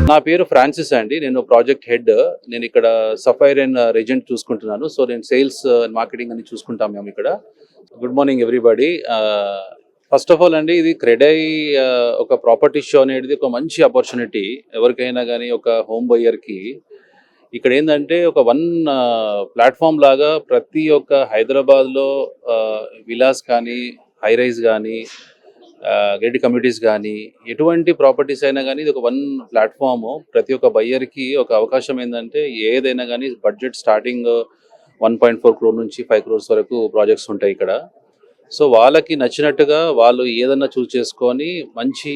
నా పేరు ఫ్రాన్సిస్ అండి. నేను ప్రాజెక్ట్ హెడ్. నేను ఇక్కడ సఫైర్ అండ్ రెజెంట్ చూసుకుంటున్నాను. సో నేను సేల్స్ మార్కెటింగ్ అని చూసుకుంటాం మేము ఇక్కడ. Good morning everybody. First of all అండి, ఇది క్రెడై ఒక ప్రాపర్టీ షో అనేది ఒక మంచి ఆపర్చునిటీ ఎవరికైనా కానీ, ఒక హోమ్ బయర్కి. ఇక్కడ ఏంటంటే ఒక ప్లాట్ఫామ్ లాగా ప్రతి ఒక్క హైదరాబాద్లో విలాస్ కానీ, హై రైజ్ కానీ, గేటెడ్ కమ్యూనిటీస్ కానీ, ఎటువంటి ప్రాపర్టీస్ అయినా కానీ ఇది ఒక ప్లాట్ఫామ్. ప్రతి ఒక్క బయ్యర్కి ఒక అవకాశం ఏంటంటే, ఏదైనా కానీ బడ్జెట్ స్టార్టింగ్ 1.4 crore నుంచి 5 crores వరకు ప్రాజెక్ట్స్ ఉంటాయి ఇక్కడ. సో వాళ్ళకి నచ్చినట్టుగా వాళ్ళు ఏదన్నా చూస్ చేసుకొని మంచి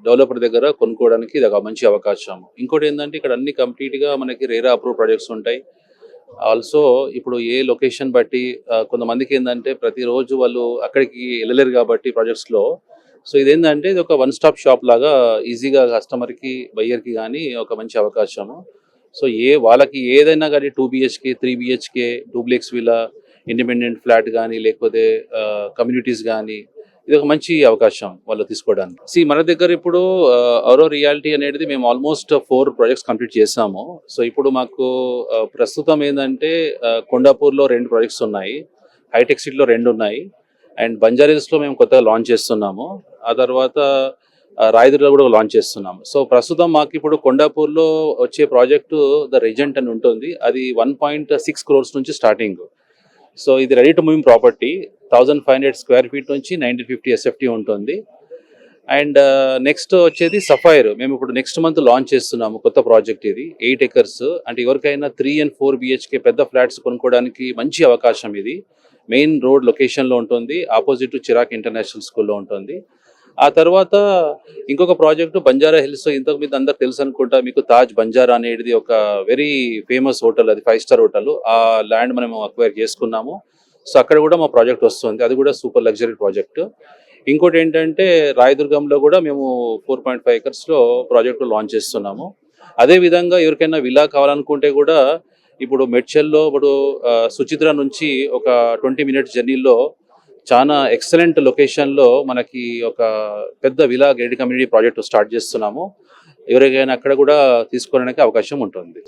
డెవలపర్ దగ్గర కొనుక్కోవడానికి ఇది ఒక మంచి అవకాశం. ఇంకోటి ఏంటంటే, ఇక్కడ అన్ని కంప్లీట్గా మనకి రేరా అప్రూవ్ ప్రాజెక్ట్స్ ఉంటాయి. ఆల్సో ఇప్పుడు ఏ లొకేషన్ బట్టి కొంతమందికి ఏంటంటే ప్రతిరోజు వాళ్ళు అక్కడికి వెళ్ళలేరు కాబట్టి ప్రాజెక్ట్స్లో. సో ఇదేంటంటే ఇది ఒక వన్ స్టాప్ షాప్ లాగా ఈజీగా కస్టమర్కి, బయ్యర్కి కానీ ఒక మంచి అవకాశము. సో వాళ్ళకి ఏదైనా కానీ 2 BHK, 3 BHK, duplex villa, independent flat కానీ, లేకపోతే కమ్యూనిటీస్ కానీ, ఇది ఒక మంచి అవకాశం వాళ్ళు తీసుకోవడానికి. మన దగ్గర ఇప్పుడు అరో రియాలిటీ అనేది మేము ఆల్మోస్ట్ 4 ప్రాజెక్ట్స్ కంప్లీట్ చేసాము. సో ఇప్పుడు మాకు ప్రస్తుతం ఏంటంటే కొండాపూర్లో 2 ప్రాజెక్ట్స్ ఉన్నాయి, హైటెక్ సిటీలో 2 ఉన్నాయి, అండ్ బంజారాహిల్స్లో మేము కొత్తగా లాంచ్ చేస్తున్నాము. ఆ తర్వాత రాయదుర్లో కూడా లాంచ్ చేస్తున్నాము. సో ప్రస్తుతం మాకు ఇప్పుడు కొండాపూర్లో వచ్చే ప్రాజెక్టు ద రెజెంట్ అని ఉంటుంది. అది 1.6 crores నుంచి స్టార్టింగ్. సో ఇది ready to moving property. 1500 square feet నుంచి 1950 SFT ఉంటుంది. అండ్ నెక్స్ట్ వచ్చేది సఫైర్. మేము ఇప్పుడు నెక్స్ట్ మంత్ లాంచ్ చేస్తున్నాము కొత్త ప్రాజెక్ట్. ఇది 8 acres. అంటే ఎవరికైనా 3 and 4 BHK పెద్ద ఫ్లాట్స్ కొనుక్కోవడానికి మంచి అవకాశం. ఇది మెయిన్ రోడ్ లొకేషన్లో ఉంటుంది, ఆపోజిట్ చిరాక్ ఇంటర్నేషనల్ స్కూల్లో ఉంటుంది. ఆ తర్వాత ఇంకొక ప్రాజెక్టు బంజారాహిల్స్. ఇంతకు మీద అందరు తెలుసు అనుకుంటా మీకు, తాజ్ బంజారా అనేది ఒక వెరీ ఫేమస్ హోటల్, అది 5-star హోటల్. ఆ ల్యాండ్ మనం అక్వైర్ చేసుకున్నాము. సో అక్కడ కూడా మా ప్రాజెక్ట్ వస్తుంది, అది కూడా సూపర్ లగ్జరీ ప్రాజెక్టు. ఇంకోటి ఏంటంటే రాయదుర్గంలో కూడా మేము 4.5 acres ప్రాజెక్టు లాంచ్ చేస్తున్నాము. అదేవిధంగా ఎవరికైనా విలా కావాలనుకుంటే కూడా ఇప్పుడు మెడ్చల్లో ఇప్పుడు సుచిత్ర నుంచి ఒక 20 minutes జర్నీలో చాలా ఎక్సలెంట్ లొకేషన్లో మనకి ఒక పెద్ద విలా గేటెడ్ కమ్యూనిటీ ప్రాజెక్ట్ స్టార్ట్ చేస్తున్నాము. ఎవరికైనా అక్కడ కూడా తీసుకోవడానికి అవకాశం ఉంటుంది.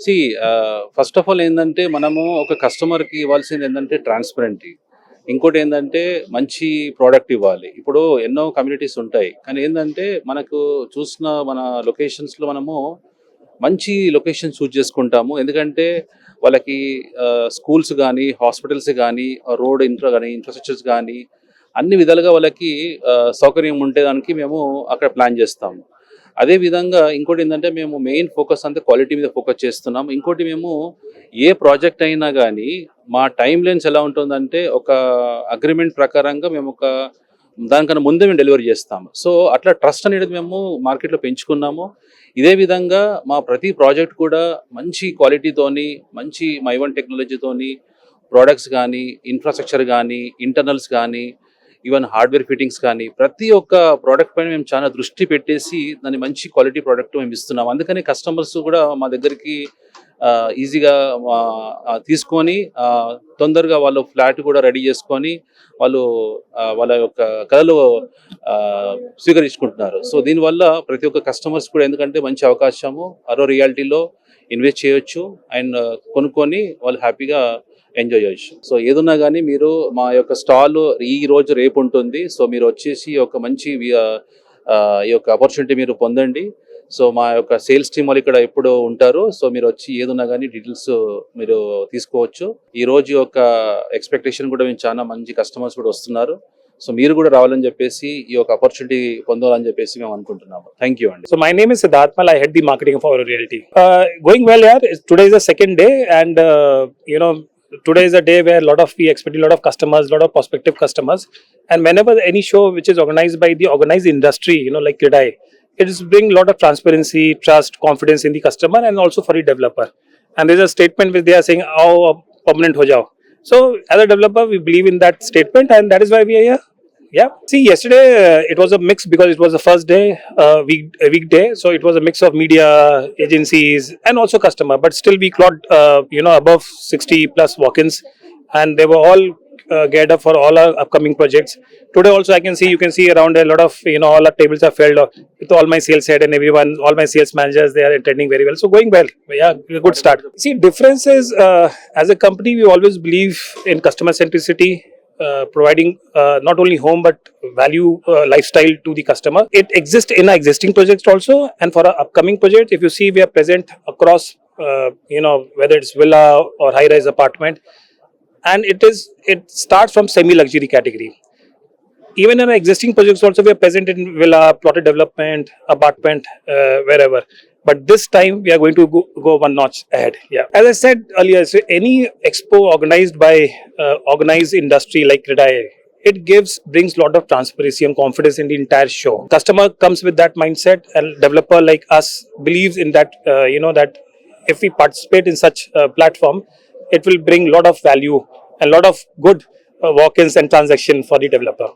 ఫస్ట్ ఆఫ్ ఆల్ ఏంటంటే మనము ఒక కస్టమర్కి ఇవ్వాల్సింది ఏంటంటే ట్రాన్స్పరెంటీ. ఇంకోటి ఏంటంటే మంచి ప్రోడక్ట్ ఇవ్వాలి. ఇప్పుడు ఎన్నో కమ్యూనిటీస్ ఉంటాయి, కానీ ఏంటంటే మనకు చూసిన మన లొకేషన్స్లో మనము మంచి లొకేషన్ చూస్ చేసుకుంటాము. ఎందుకంటే వాళ్ళకి స్కూల్స్ కానీ, హాస్పిటల్స్ కానీ, రోడ్ ఇన్ఫ్రాస్ట్రక్చర్స్ కానీ అన్ని విధాలుగా వాళ్ళకి సౌకర్యం ఉండేదానికి మేము అక్కడ ప్లాన్ చేస్తాము. అదేవిధంగా ఇంకోటి ఏంటంటే మేము మెయిన్ ఫోకస్ అంతా క్వాలిటీ మీద ఫోకస్ చేస్తున్నాము. ఇంకోటి మేము ఏ ప్రాజెక్ట్ అయినా కానీ మా టైం లైన్స్ ఎలా ఉంటుందంటే ఒక అగ్రిమెంట్ ప్రకారంగా మేము దానికన్నా ముందే మేము డెలివరీ చేస్తాము. సో అట్లా ట్రస్ట్ అనేది మేము మార్కెట్లో పెంచుకున్నాము. ఇదే విధంగా మా ప్రతి ప్రాజెక్ట్ కూడా మంచి క్వాలిటీతోని, మంచి మైవన్ టెక్నాలజీతోని ప్రోడక్ట్స్ కానీ, ఇన్ఫ్రాస్ట్రక్చర్ కానీ, ఇంటర్నల్స్ కానీ, ఈవెన్ హార్డ్వేర్ ఫిట్టింగ్స్ కానీ ప్రతి ఒక్క ప్రోడక్ట్ పైన మేము చాలా దృష్టి పెట్టేసి దాన్ని మంచి క్వాలిటీ ప్రోడక్ట్ మేము ఇస్తున్నాము. అందుకని కస్టమర్స్ కూడా మా దగ్గరికి ఈజీగా తీసుకొని తొందరగా వాళ్ళు ఫ్లాట్ కూడా రెడీ చేసుకొని వాళ్ళు వాళ్ళ యొక్క కళలు స్వీకరించుకుంటున్నారు. సో దీనివల్ల ప్రతి ఒక్క కస్టమర్స్ కూడా ఎందుకంటే మంచి అవకాశము, అరో రియాలిటీలో ఇన్వెస్ట్ చేయొచ్చు అండ్ కొనుక్కొని వాళ్ళు హ్యాపీగా ఎంజాయ్ చేయొచ్చు. సో ఏదున్నా కానీ మీరు మా యొక్క స్టాల్ ఈ రోజు రేపు ఉంటుంది. సో మీరు వచ్చేసి ఒక మంచి ఈ యొక్క ఆపర్చునిటీ మీరు పొందండి. సో మా యొక్క సేల్స్ టీమ్ వాళ్ళు ఇక్కడ ఎప్పుడు ఉంటారు. సో మీరు వచ్చి ఏదున్నా కానీ డీటెయిల్స్ మీరు తీసుకోవచ్చు. ఈ రోజు యొక్క ఎక్స్పెక్టేషన్ కూడా మేము చాలా మంచి కస్టమర్స్ కూడా వస్తున్నారు. సో మీరు కూడా రావాలని చెప్పేసి ఈ యొక్క ఆపర్చునిటీ పొందాలని చెప్పేసి మేము అనుకుంటున్నాము. థ్యాంక్ యూ అండి. So my name is Siddharth Mal. I head the marketing of Auro Realty. Going well, yeah. Today is the second day, and today is a day where we expect a lot of customers, a lot of prospective customers, and whenever any show which is organized by the organized industry, like Credai, it is bring a lot of transparency, trust, confidence in the customer, and also for the developer. And there is a statement which they are saying, "Aao permanent ho jao." So as a developer, we believe in that statement, and that is why we are here. Yeah. See, yesterday it was a mix because it was the first day, weekday. So it was a mix of media agencies and also customer. But still, we clocked, above 60 plus walk-ins, and they were all geared up for all our upcoming projects. Today also you can see around a lot of, all our tables are filled with all my sales head and everyone, all my sales managers, they are attending very well. So going well, yeah, a good start. See, difference is, as a company, we always believe in customer centricity, providing not only home but value lifestyle to the customer. It exists in our existing projects also, and for our upcoming projects, if you see, we are present across, whether it's villa or high-rise apartment, and it starts from semi-luxury category. Even in our existing projects also, we are present in villa, plotted development, apartment, wherever. But this time we are going to go one notch ahead. Yeah. As I said earlier, so any expo organized by organized industry like Credai, it brings lot of transparency and confidence in the entire show. Customer comes with that mindset, and developer like us believes in that, that if we participate in such a platform, it will bring lot of value and lot of good walk-ins and transaction for the developer.